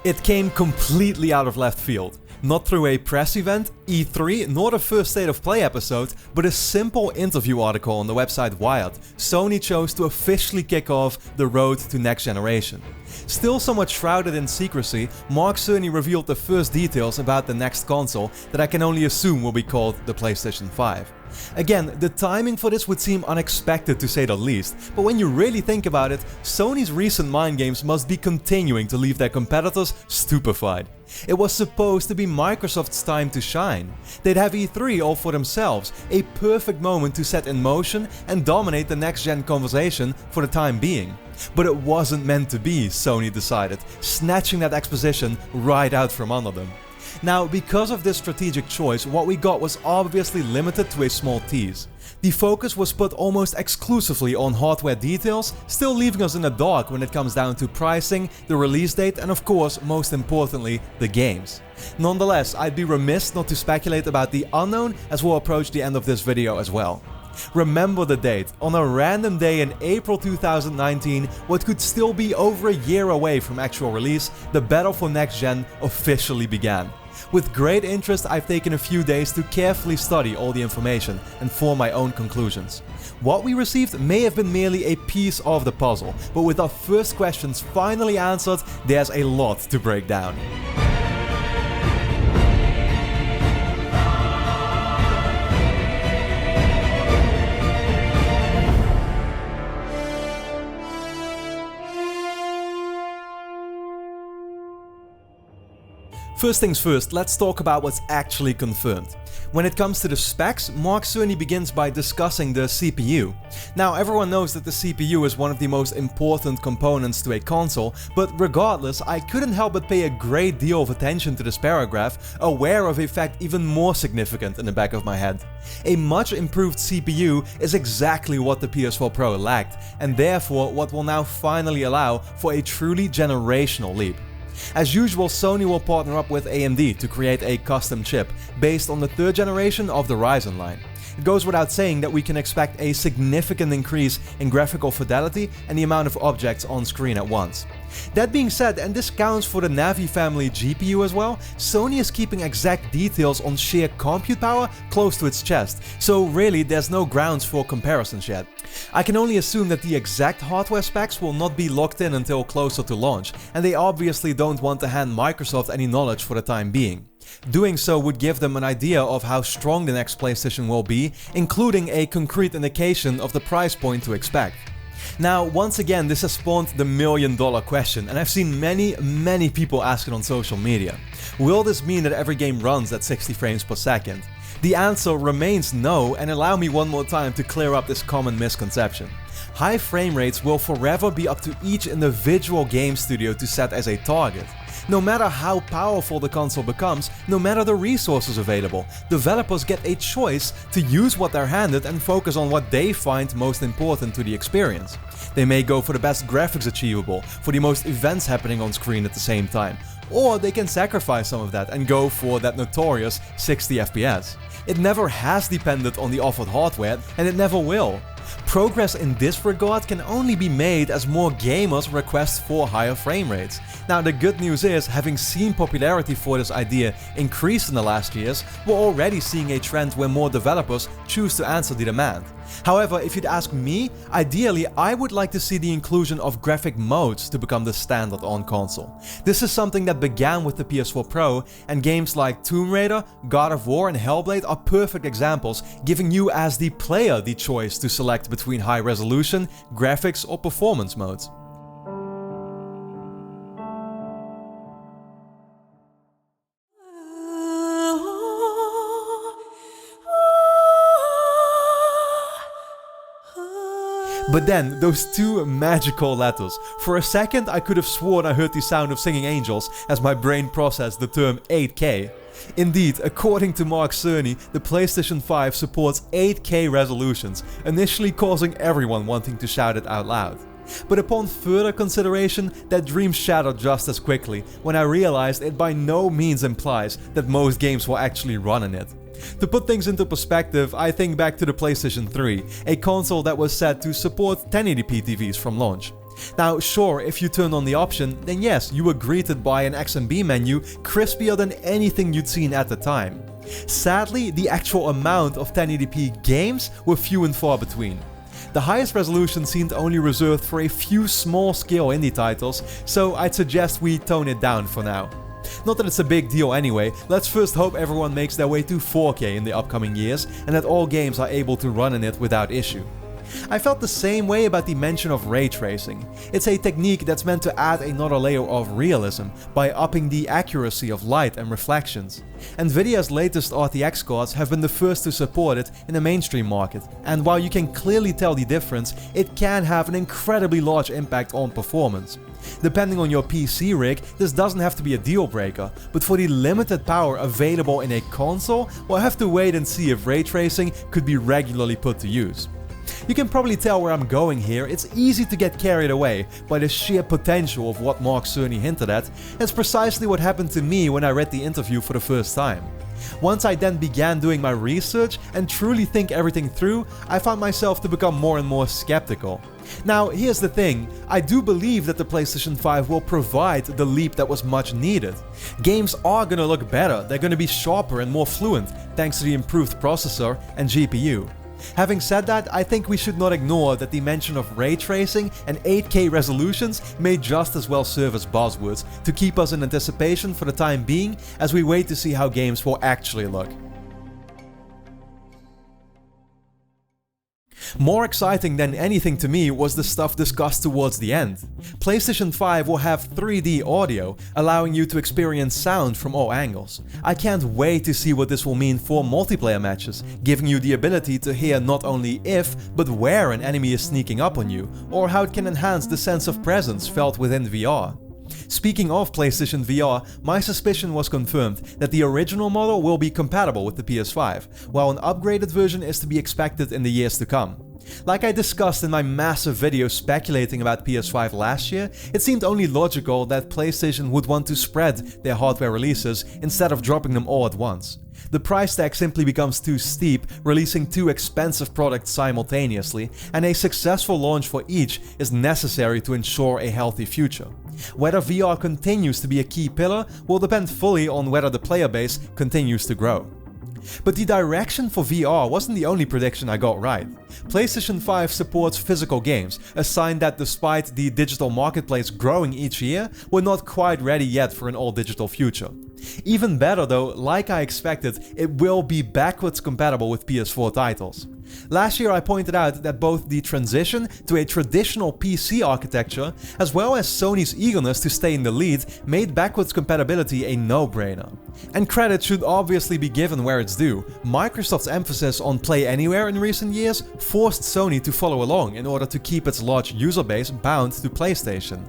It came completely out of left field. Not through a press event, E3, nor the first State of Play episode, but a simple interview article on the website Wired, Sony chose to officially kick off the road to next generation. Still somewhat shrouded in secrecy, Mark Cerny revealed the first details about the next console that I can only assume will be called the PlayStation 5. Again, the timing for this would seem unexpected to say the least, but when you really think about it, Sony's recent mind games must be continuing to leave their competitors stupefied. It was supposed to be Microsoft's time to shine. They'd have E3 all for themselves, a perfect moment to set in motion and dominate the next-gen conversation for the time being. But it wasn't meant to be, Sony decided, snatching that exposition right out from under them. Now, because of this strategic choice, what we got was obviously limited to a small tease. The focus was put almost exclusively on hardware details, still leaving us in the dark when it comes down to pricing, the release date, and of course, most importantly, the games. Nonetheless, I'd be remiss not to speculate about the unknown as we'll approach the end of this video as well. Remember the date, on a random day in April 2019, what could still be over a year away from actual release, the battle for next gen officially began. With great interest, I've taken a few days to carefully study all the information and form my own conclusions. What we received may have been merely a piece of the puzzle, but with our first questions finally answered, there's a lot to break down. First things first, let's talk about what's actually confirmed. When it comes to the specs, Mark Cerny begins by discussing the CPU. Now, everyone knows that the CPU is one of the most important components to a console, but regardless, I couldn't help but pay a great deal of attention to this paragraph, aware of a fact even more significant in the back of my head. A much improved CPU is exactly what the PS4 Pro lacked, and therefore what will now finally allow for a truly generational leap. As usual, Sony will partner up with AMD to create a custom chip based on the third generation of the Ryzen line. It goes without saying that we can expect a significant increase in graphical fidelity and the amount of objects on screen at once. That being said, and this counts for the Navi family GPU as well, Sony is keeping exact details on sheer compute power close to its chest, so really there's no grounds for comparisons yet. I can only assume that the exact hardware specs will not be locked in until closer to launch, and they obviously don't want to hand Microsoft any knowledge for the time being. Doing so would give them an idea of how strong the next PlayStation will be, including a concrete indication of the price point to expect. Now, once again, this has spawned the million-dollar question, and I've seen many people ask it on social media. Will this mean that every game runs at 60 frames per second? The answer remains no, and allow me one more time to clear up this common misconception. High frame rates will forever be up to each individual game studio to set as a target. No matter how powerful the console becomes, no matter the resources available, developers get a choice to use what they're handed and focus on what they find most important to the experience. They may go for the best graphics achievable, for the most events happening on screen at the same time, or they can sacrifice some of that and go for that notorious 60 FPS. It never has depended on the offered hardware, and it never will. Progress in this regard can only be made as more gamers request for higher frame rates. Now, the good news is, having seen popularity for this idea increase in the last years, we're already seeing a trend where more developers choose to answer the demand. However, if you'd ask me, ideally I would like to see the inclusion of graphic modes to become the standard on console. This is something that began with the PS4 Pro, and games like Tomb Raider, God of War and Hellblade are perfect examples, giving you as the player the choice to select between high resolution, graphics or performance modes. But then, those two magical letters. For a second I could have sworn I heard the sound of singing angels as my brain processed the term 8K. Indeed, according to Mark Cerny, the PlayStation 5 supports 8K resolutions, initially causing everyone wanting to shout it out loud. But upon further consideration, that dream shattered just as quickly when I realized it by no means implies that most games will actually run in it. To put things into perspective, I think back to the PlayStation 3, a console that was said to support 1080p TVs from launch. Now sure, if you turn on the option, then yes, you were greeted by an XMB menu crispier than anything you'd seen at the time. Sadly, the actual amount of 1080p games were few and far between. The highest resolution seemed only reserved for a few small-scale indie titles, so I'd suggest we tone it down for now. Not that it's a big deal anyway, let's first hope everyone makes their way to 4K in the upcoming years and that all games are able to run in it without issue. I felt the same way about the mention of ray tracing. It's a technique that's meant to add another layer of realism by upping the accuracy of light and reflections. Nvidia's latest RTX cards have been the first to support it in the mainstream market, and while you can clearly tell the difference, it can have an incredibly large impact on performance. Depending on your PC rig, this doesn't have to be a deal breaker, but for the limited power available in a console, we'll have to wait and see if ray tracing could be regularly put to use. You can probably tell where I'm going here. It's easy to get carried away by the sheer potential of what Mark Cerny hinted at. It's precisely what happened to me when I read the interview for the first time. Once I then began doing my research and truly think everything through, I found myself to become more and more skeptical. Now, here's the thing, I do believe that the PlayStation 5 will provide the leap that was much needed. Games are gonna look better, they're gonna be sharper and more fluent thanks to the improved processor and GPU. Having said that, I think we should not ignore that the mention of ray tracing and 8K resolutions may just as well serve as buzzwords to keep us in anticipation for the time being as we wait to see how games will actually look. More exciting than anything to me was the stuff discussed towards the end. PlayStation 5 will have 3D audio, allowing you to experience sound from all angles. I can't wait to see what this will mean for multiplayer matches, giving you the ability to hear not only if, but where an enemy is sneaking up on you, or how it can enhance the sense of presence felt within VR. Speaking of PlayStation VR, my suspicion was confirmed that the original model will be compatible with the PS5, while an upgraded version is to be expected in the years to come. Like I discussed in my massive video speculating about PS5 last year, it seemed only logical that PlayStation would want to spread their hardware releases instead of dropping them all at once. The price tag simply becomes too steep, releasing two expensive products simultaneously, and a successful launch for each is necessary to ensure a healthy future. Whether VR continues to be a key pillar will depend fully on whether the player base continues to grow. But the direction for VR wasn't the only prediction I got right. PlayStation 5 supports physical games, a sign that despite the digital marketplace growing each year, we're not quite ready yet for an all-digital future. Even better though, like I expected, it will be backwards compatible with PS4 titles. Last year I pointed out that both the transition to a traditional PC architecture, as well as Sony's eagerness to stay in the lead, made backwards compatibility a no-brainer. And credit should obviously be given where it's due. Microsoft's emphasis on Play Anywhere in recent years forced Sony to follow along in order to keep its large user base bound to PlayStation.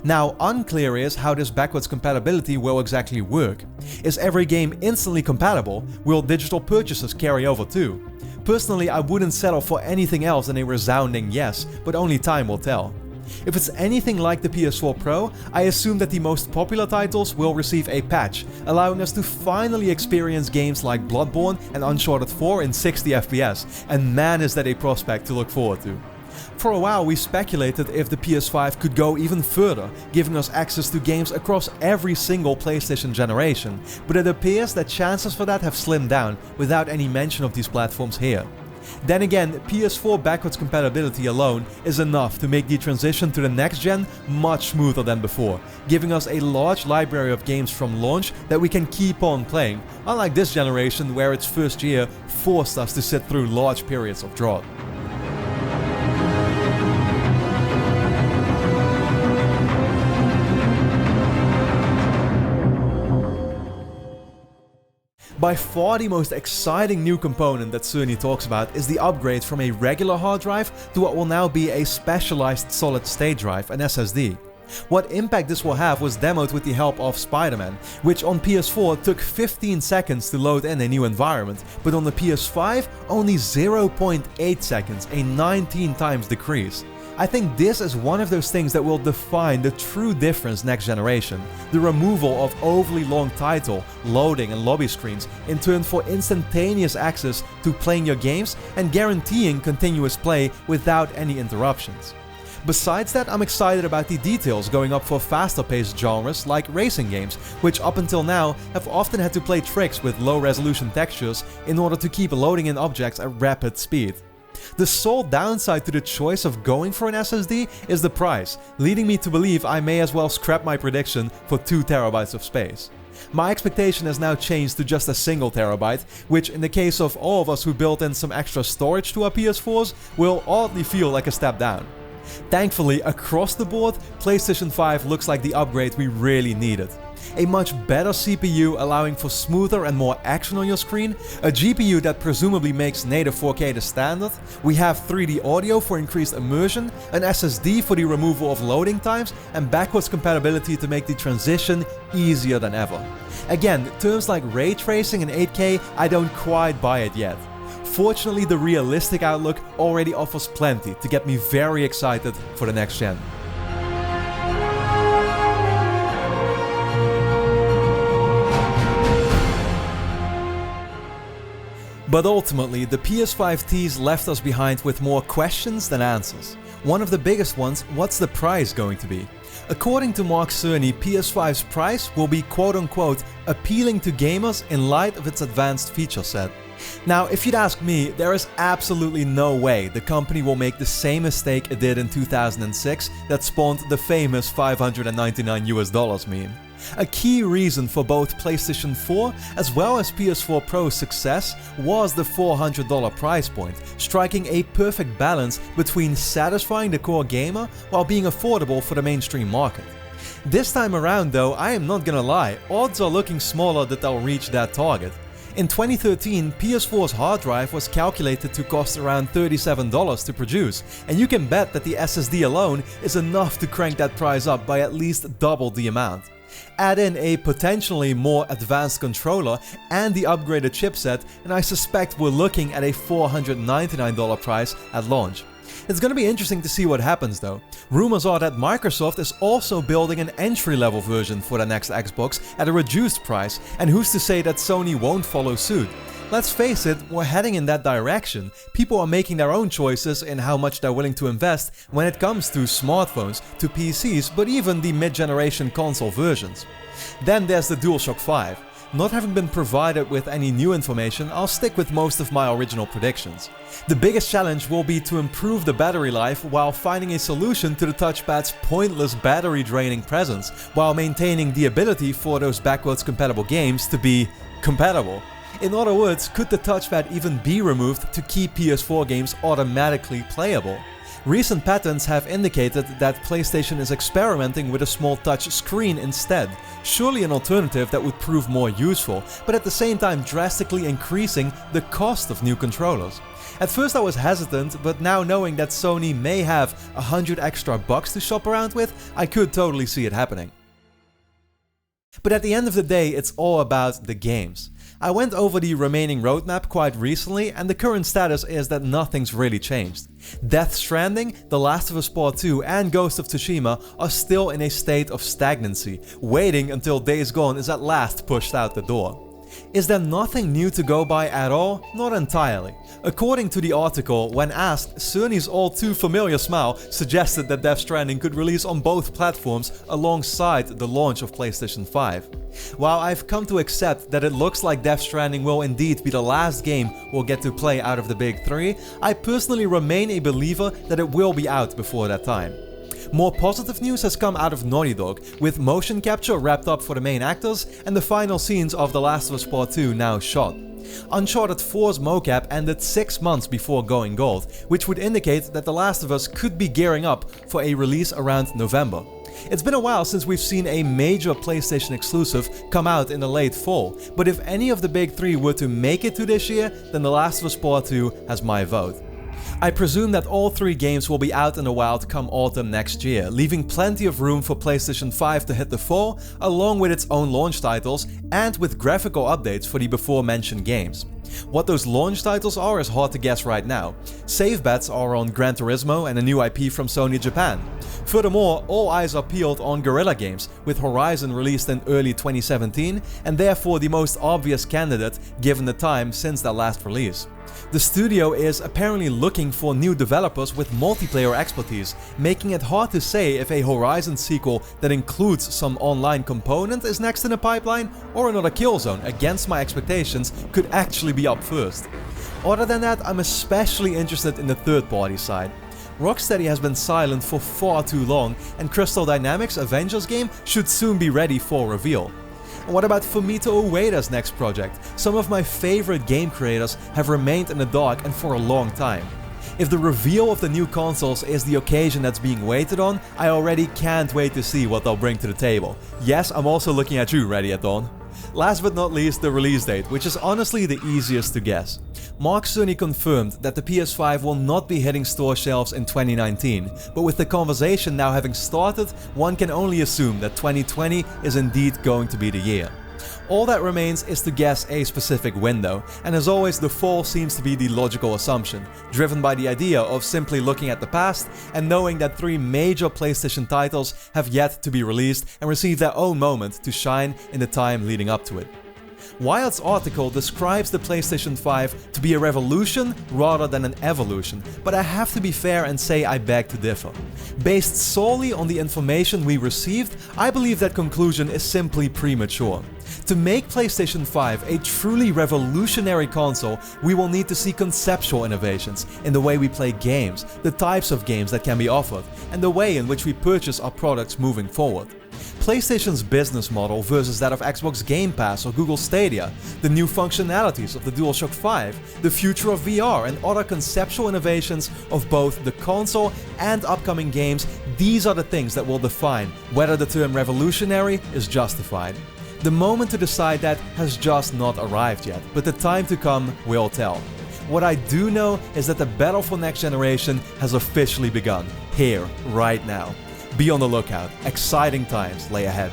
Now, unclear is how this backwards compatibility will exactly work. Is every game instantly compatible? Will digital purchases carry over too? Personally, I wouldn't settle for anything else than a resounding yes, but only time will tell. If it's anything like the PS4 Pro, I assume that the most popular titles will receive a patch, allowing us to finally experience games like Bloodborne and Uncharted 4 in 60 FPS, and man is that a prospect to look forward to. For a while we speculated if the PS5 could go even further, giving us access to games across every single PlayStation generation, but it appears that chances for that have slimmed down without any mention of these platforms here. Then again, PS4 backwards compatibility alone is enough to make the transition to the next gen much smoother than before, giving us a large library of games from launch that we can keep on playing, unlike this generation where its first year forced us to sit through large periods of drought. By far the most exciting new component that Cerny talks about is the upgrade from a regular hard drive to what will now be a specialized solid-state drive, an SSD. What impact this will have was demoed with the help of Spider-Man, which on PS4 took 15 seconds to load in a new environment, but on the PS5 only 0.8 seconds, a 19 times decrease. I think this is one of those things that will define the true difference next generation. The removal of overly long title, loading and lobby screens in turn for instantaneous access to playing your games and guaranteeing continuous play without any interruptions. Besides that, I'm excited about the details going up for faster paced genres like racing games, which up until now have often had to play tricks with low resolution textures in order to keep loading in objects at rapid speed. The sole downside to the choice of going for an SSD is the price, leading me to believe I may as well scrap my prediction for 2 terabytes of space. My expectation has now changed to just a single terabyte, which in the case of all of us who built in some extra storage to our PS4s, will oddly feel like a step down. Thankfully, across the board, PlayStation 5 looks like the upgrade we really needed. A much better CPU allowing for smoother and more action on your screen, a GPU that presumably makes native 4K the standard, we have 3D audio for increased immersion, an SSD for the removal of loading times, and backwards compatibility to make the transition easier than ever. Again, terms like ray tracing and 8K, I don't quite buy it yet. Fortunately, the realistic outlook already offers plenty to get me very excited for the next gen. But ultimately, the PS5 tease left us behind with more questions than answers. One of the biggest ones, what's the price going to be? According to Mark Cerny, PS5's price will be quote-unquote appealing to gamers in light of its advanced feature set. Now, if you'd ask me, there is absolutely no way the company will make the same mistake it did in 2006 that spawned the famous $599 meme. A key reason for both PlayStation 4 as well as PS4 Pro's success was the $400 price point, striking a perfect balance between satisfying the core gamer while being affordable for the mainstream market. This time around though, I am not gonna lie, odds are looking smaller that they'll reach that target. In 2013, PS4's hard drive was calculated to cost around $37 to produce, and you can bet that the SSD alone is enough to crank that price up by at least double the amount. Add in a potentially more advanced controller and the upgraded chipset, and I suspect we're looking at a $499 price at launch. It's gonna be interesting to see what happens though. Rumors are that Microsoft is also building an entry-level version for the next Xbox at a reduced price, and who's to say that Sony won't follow suit? Let's face it, we're heading in that direction. People are making their own choices in how much they're willing to invest when it comes to smartphones, to PCs, but even the mid-generation console versions. Then there's the DualShock 5. Not having been provided with any new information, I'll stick with most of my original predictions. The biggest challenge will be to improve the battery life while finding a solution to the touchpad's pointless battery draining presence, while maintaining the ability for those backwards compatible games to be compatible. In other words, could the touchpad even be removed to keep PS4 games automatically playable? Recent patents have indicated that PlayStation is experimenting with a small touch screen instead, surely an alternative that would prove more useful, but at the same time drastically increasing the cost of new controllers. At first I was hesitant, but now knowing that Sony may have $100 extra to shop around with, I could totally see it happening. But at the end of the day, it's all about the games. I went over the remaining roadmap quite recently, and the current status is that nothing's really changed. Death Stranding, The Last of Us Part 2 and Ghost of Tsushima are still in a state of stagnancy, waiting until Days Gone is at last pushed out the door. Is there nothing new to go by at all? Not entirely. According to the article, when asked, Cerny's all too familiar smile suggested that Death Stranding could release on both platforms alongside the launch of PlayStation 5. While I've come to accept that it looks like Death Stranding will indeed be the last game we'll get to play out of the big three, I personally remain a believer that it will be out before that time. More positive news has come out of Naughty Dog, with motion capture wrapped up for the main actors and the final scenes of The Last of Us Part 2 now shot. Uncharted 4's mocap ended 6 months before going gold, which would indicate that The Last of Us could be gearing up for a release around November. It's been a while since we've seen a major PlayStation exclusive come out in the late fall, but if any of the big three were to make it to this year, then The Last of Us Part 2 has my vote. I presume that all three games will be out in the wild come autumn next year, leaving plenty of room for PlayStation 5 to hit the fall, along with its own launch titles and with graphical updates for the before mentioned games. What those launch titles are is hard to guess right now. Safe bets are on Gran Turismo and a new IP from Sony Japan. Furthermore, all eyes are peeled on Guerrilla Games, with Horizon released in early 2017 and therefore the most obvious candidate given the time since their last release. The studio is apparently looking for new developers with multiplayer expertise, making it hard to say if a Horizon sequel that includes some online component is next in the pipeline or another Killzone, against my expectations, could actually be up first. Other than that, I'm especially interested in the third-party side. Rocksteady has been silent for far too long, and Crystal Dynamics' Avengers game should soon be ready for reveal. And what about Fumito Ueda's next project? Some of my favorite game creators have remained in the dark and for a long time. If the reveal of the new consoles is the occasion that's being waited on, I already can't wait to see what they'll bring to the table. Yes, I'm also looking at you, Ready at Dawn. Last but not least, the release date, which is honestly the easiest to guess. Mark Cerny confirmed that the PS5 will not be hitting store shelves in 2019, but with the conversation now having started, one can only assume that 2020 is indeed going to be the year. All that remains is to guess a specific window, and as always the fall seems to be the logical assumption, driven by the idea of simply looking at the past and knowing that 3 major PlayStation titles have yet to be released and receive their own moment to shine in the time leading up to it. Wild's article describes the PlayStation 5 to be a revolution rather than an evolution, but I have to be fair and say I beg to differ. Based solely on the information we received, I believe that conclusion is simply premature. To make PlayStation 5 a truly revolutionary console, we will need to see conceptual innovations in the way we play games, the types of games that can be offered, and the way in which we purchase our products moving forward. PlayStation's business model versus that of Xbox Game Pass or Google Stadia, the new functionalities of the DualShock 5, the future of VR and other conceptual innovations of both the console and upcoming games, these are the things that will define whether the term revolutionary is justified. The moment to decide that has just not arrived yet, but the time to come will tell. What I do know is that the battle for next generation has officially begun, here, right now. Be on the lookout, exciting times lay ahead.